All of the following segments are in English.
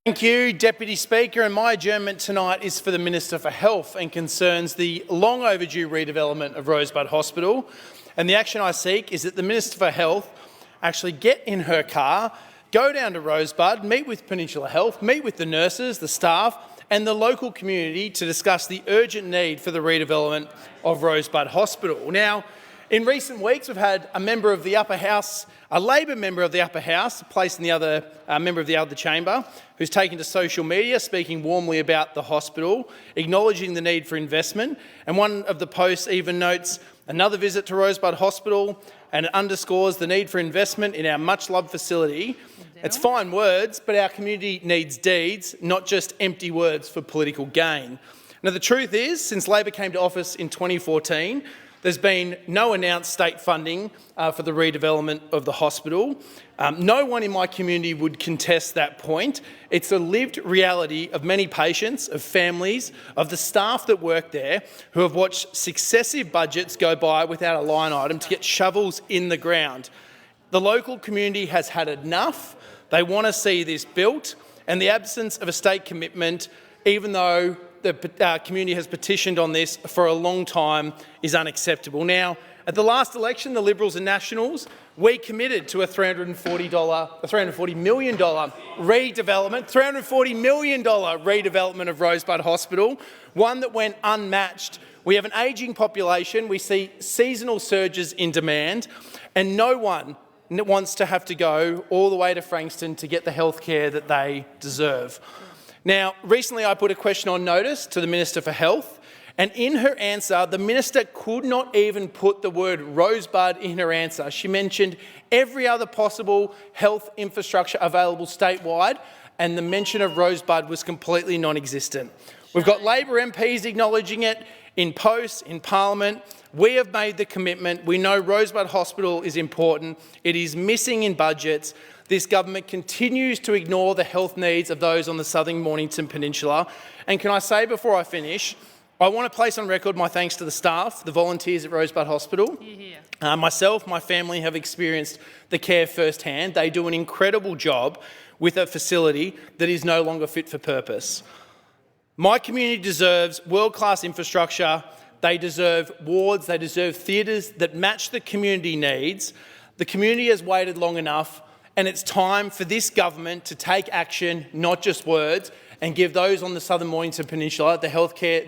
Thank you, Deputy Speaker. And my adjournment tonight is for the Minister for Health and concerns the long overdue redevelopment of Rosebud Hospital. And the action I seek is that the Minister for Health actually get in her car, go down to Rosebud, meet with Peninsula Health, meet with the nurses, the staff and the local community to discuss the urgent need for the redevelopment of Rosebud Hospital. Now, in recent weeks, we've had a member of the upper house, a Labor member of the upper house, placed in the other member of the other chamber, who's taken to social media, speaking warmly about the hospital, acknowledging the need for investment. And one of the posts even notes another visit to Rosebud Hospital and it underscores the need for investment in our much-loved facility. It's fine words, but our community needs deeds, not just empty words for political gain. Now, the truth is, since Labor came to office in 2014, there's been no announced state funding for the redevelopment of the hospital. No one in my community would contest that point. It's a lived reality of many patients, of families, of the staff that work there who have watched successive budgets go by without a line item to get shovels in the ground. The local community has had enough. They want to see this built, and the absence of a state commitment, even though the community has petitioned on this for a long time, is unacceptable. Now, at the last election, the Liberals and Nationals, we committed to a $340 million redevelopment of Rosebud Hospital, one that went unmatched. We have an ageing population, we see seasonal surges in demand, and no one wants to have to go all the way to Frankston to get the health care that they deserve. Now, recently I put a question on notice to the Minister for Health, and in her answer, the Minister could not even put the word Rosebud in her answer. She mentioned every other possible health infrastructure available statewide, and the mention of Rosebud was completely non-existent. We've got Labor MPs acknowledging it in posts, in Parliament. We have made the commitment. We know Rosebud Hospital is important. It is missing in budgets. This government continues to ignore the health needs of those on the southern Mornington Peninsula. And can I say before I finish, I want to place on record my thanks to the staff, the volunteers at Rosebud Hospital. Myself, my family have experienced the care firsthand. They do an incredible job with a facility that is no longer fit for purpose. My community deserves world-class infrastructure. They deserve wards, they deserve theatres that match the community needs. The community has waited long enough, and it's time for this government to take action, not just words, and give those on the southern Mornington Peninsula the healthcare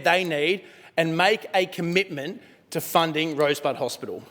they need, and make a commitment to funding Rosebud Hospital.